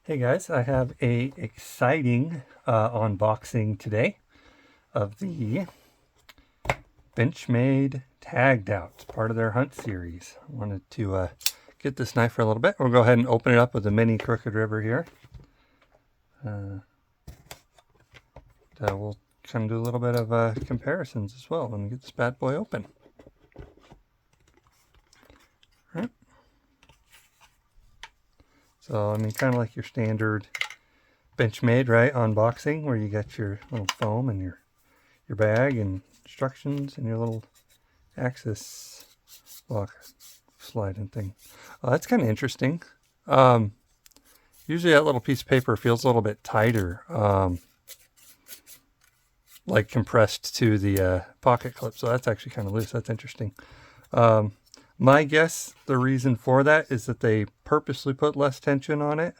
Hey guys, I have a exciting unboxing today of the Benchmade Taggedout. It's part of their hunt series. I wanted to get this knife for a little bit. We'll go ahead and open it up with a mini Crooked River here. We'll kind of do a little bit of comparisons as well when we get this bad boy open. All right. So, I mean, kind of like your standard Benchmade, right, unboxing, where you got your little foam and your bag and instructions and your little access lock sliding thing. That's kind of interesting. Usually that little piece of paper feels a little bit tighter, like compressed to the pocket clip. So that's actually kind of loose. That's interesting. My guess, the reason for that is that they purposely put less tension on it.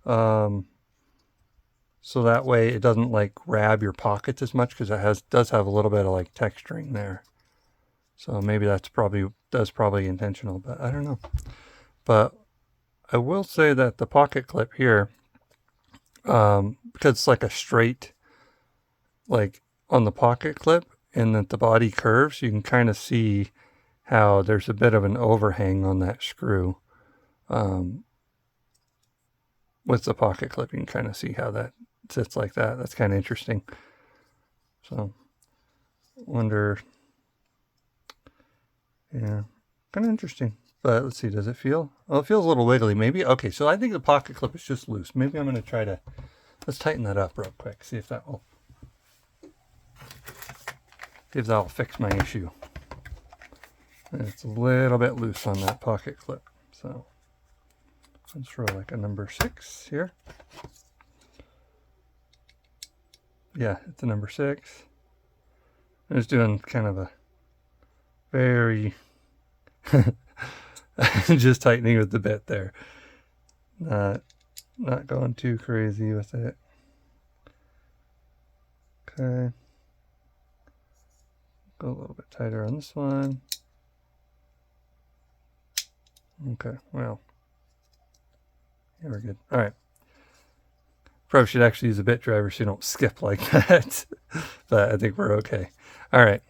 So that way it doesn't like grab your pockets as much, because it does have a little bit of like texturing there. So maybe that's probably intentional, but I don't know. But I will say that the pocket clip here, because it's like a straight, like on the pocket clip, and that the body curves, you can kind of see how there's a bit of an overhang on that screw. With the pocket clip, you can kind of see how that sits like that. That's kind of interesting. So, wonder, yeah, kind of interesting. But let's see, does it feel? Oh, it feels a little wiggly, maybe. Okay, so I think the pocket clip is just loose. Maybe I'm going to try to, let's tighten that up real quick, see if that will fix my issue. It's a little bit loose on that pocket clip, so let's throw like a number 6 here. Yeah, it's a number 6. I was doing kind of a very just tightening with the bit there. Not going too crazy with it. Okay. Go a little bit tighter on this one. Okay, well, yeah, we're good. All right. Probably should actually use a bit driver so you don't skip like that. But I think we're okay. All right.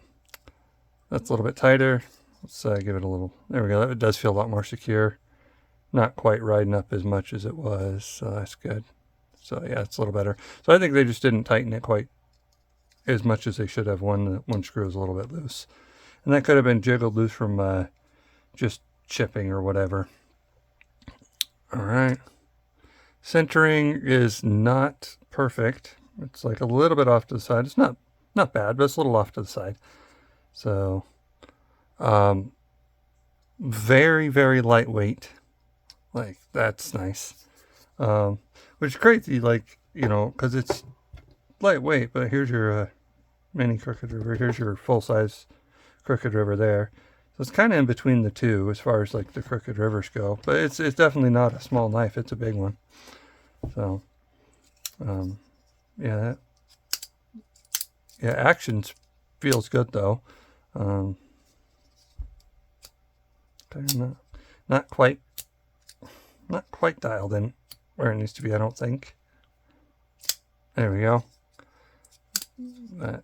That's a little bit tighter. Let's give it a little, there we go. That does feel a lot more secure. Not quite riding up as much as it was, so that's good. So yeah, it's a little better. So I think they just didn't tighten it quite as much as they should have. One screw is a little bit loose. And that could have been jiggled loose from just chipping or whatever. All right. Centering is not perfect. It's like a little bit off to the side. It's not bad, but it's a little off to the side. So, very, very lightweight. Like, that's nice. Which is crazy, like, you know, because it's lightweight, but here's your mini Crooked River. Here's your full-size Crooked River there. So it's kind of in between the two as far as like the Crooked Rivers go, but it's definitely not a small knife. It's a big one. So, yeah, actions feels good though. Not quite dialed in where it needs to be, I don't think. There we go. But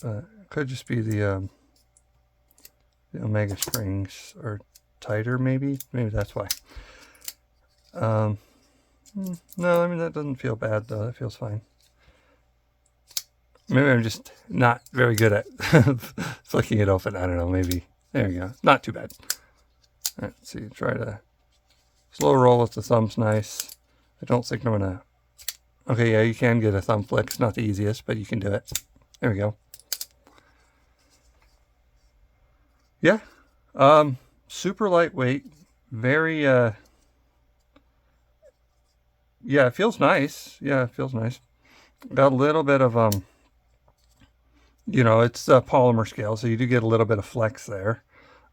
it could just be the Omega springs are tighter, maybe that's why. No, I mean, that doesn't feel bad though. That feels fine. Maybe I'm just not very good at flicking it open. I don't know, maybe. There we go. Not too bad. All right, let's see, try to slow roll with the thumb's nice. I don't think I'm gonna, okay, yeah, you can get a thumb flick. It's not the easiest, but you can do it. There we go. Yeah, super lightweight, very, yeah, it feels nice. Yeah, it feels nice. Got a little bit of, you know, it's a polymer scale, so you do get a little bit of flex there.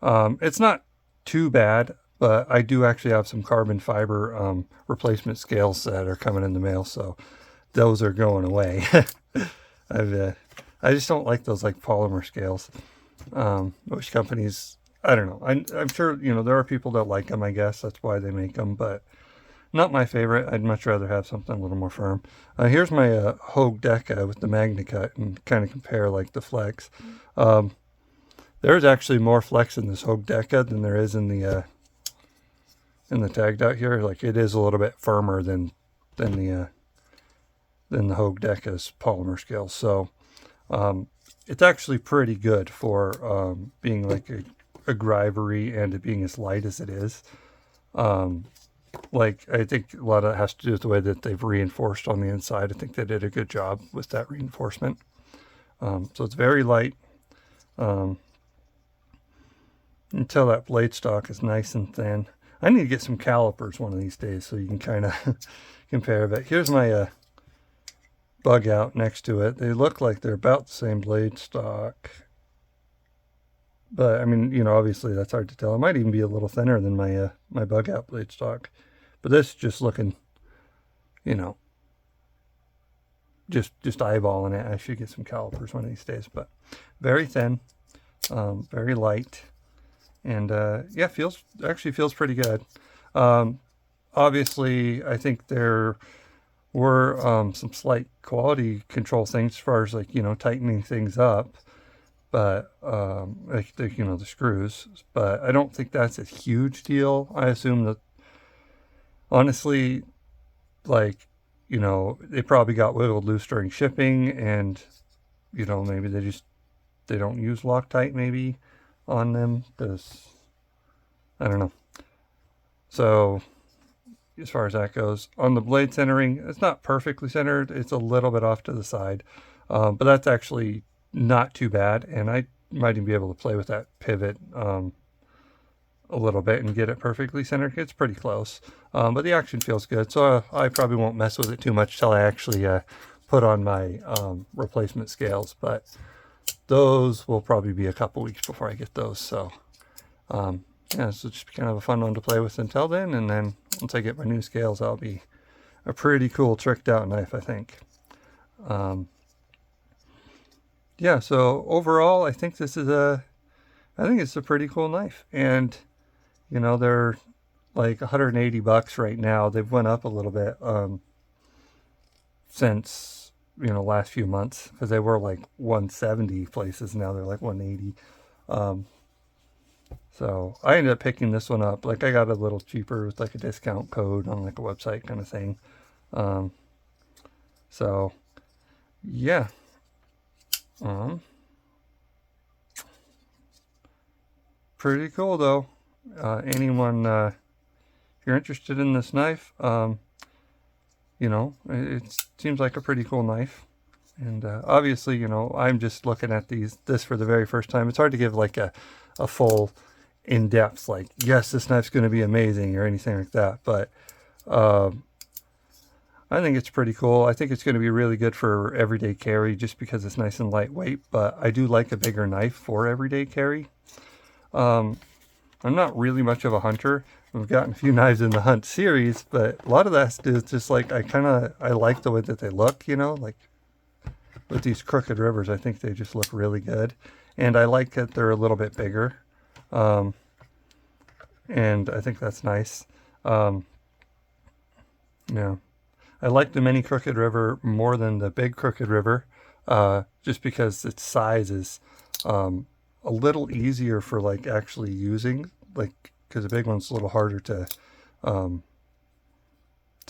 It's not too bad, but I do actually have some carbon fiber replacement scales that are coming in the mail, so those are going away. I just don't like those like polymer scales. Most companies I don't know. I'm sure, you know, there are people that like them, I guess. That's why they make them, but not my favorite. I'd much rather have something a little more firm. Here's my Hogue Deca with the MagnaCut and kind of compare like the flex. There's actually more flex in this Hogue Deca than there is in the Taggedout here. Like it is a little bit firmer than the Hogue Deca's polymer scales. So it's actually pretty good for being like a Grivery and it being as light as it is. Like I think a lot of it has to do with the way that they've reinforced on the inside. I think they did a good job with that reinforcement. So it's very light. Until that blade stock is nice and thin. I need to get some calipers one of these days so you can kind of compare. But here's my bug out next to it. They look like they're about the same blade stock. But I mean, you know, obviously that's hard to tell. It might even be a little thinner than my my bug out blade stock. But this is just looking, you know, just eyeballing it. I should get some calipers one of these days. But very thin, very light, and yeah, actually feels pretty good. Obviously, I think there were some slight quality control things as far as like, you know, tightening things up. But like the, you know, the screws, but I don't think that's a huge deal. I assume that honestly, like, you know, they probably got wiggled loose during shipping, and you know, maybe they don't use Loctite maybe on them, because I don't know. So as far as that goes, on the blade centering, it's not perfectly centered. It's a little bit off to the side, but that's actually not too bad, and I might even be able to play with that pivot a little bit and get it perfectly centered. It's pretty close, but the action feels good, so I probably won't mess with it too much till I actually put on my replacement scales, but those will probably be a couple weeks before I get those. So yeah, so just kind of a fun one to play with until then, and then once I get my new scales, that'll be a pretty cool tricked out knife, I think. Yeah, so overall, I think it's a pretty cool knife, and you know, they're like $180 right now. They've went up a little bit since, you know, last few months, because they were like 170 places. Now they're like 180. So I ended up picking this one up. Like I got a little cheaper with like a discount code on like a website kind of thing. So yeah. Pretty cool though. Anyone, if you're interested in this knife, you know, it seems like a pretty cool knife. And obviously, you know, I'm just looking at this for the very first time. It's hard to give like a full in-depth, like, yes, this knife's going to be amazing or anything like that. But I think it's pretty cool. I think it's going to be really good for everyday carry just because it's nice and lightweight. But I do like a bigger knife for everyday carry. I'm not really much of a hunter. We've gotten a few knives in the hunt series, but a lot of that is just like, I like the way that they look, you know, like with these Crooked Rivers, I think they just look really good. And I like that they're a little bit bigger. And I think that's nice. Yeah. I like the mini Crooked River more than the big Crooked River, just because its size is a little easier for like actually using, like, because the big one's a little harder to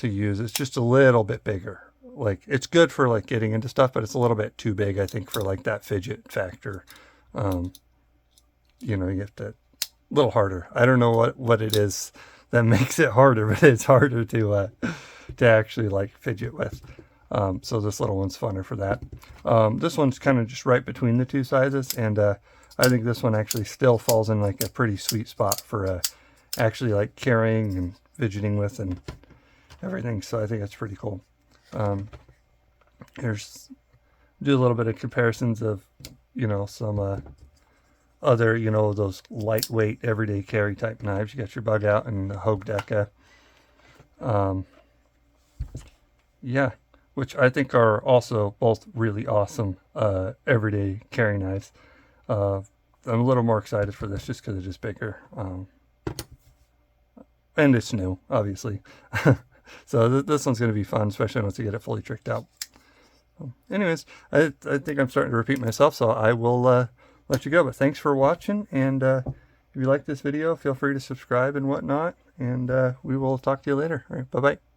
use. It's just a little bit bigger. Like, it's good for like getting into stuff, but it's a little bit too big, I think, for like that fidget factor. You know, you have to a little harder. I don't know what it is that makes it harder, but it's harder to actually like fidget with. So this little one's funner for that. This one's kind of just right between the two sizes, and I think this one actually still falls in like a pretty sweet spot for actually like carrying and fidgeting with and everything. So I think it's pretty cool. Here's do a little bit of comparisons of, you know, some other, you know, those lightweight everyday carry type knives. You got your Bug Out and the Hogue Deca. Yeah, which I think are also both really awesome everyday carry knives. I I'm a little more excited for this just because it is bigger. And it's new, obviously. So this one's going to be fun, especially once you get it fully tricked out. Anyways, I think I'm starting to repeat myself, so I will let you go. But thanks for watching, and if you like this video, feel free to subscribe and whatnot, and we will talk to you later. All right, bye-bye.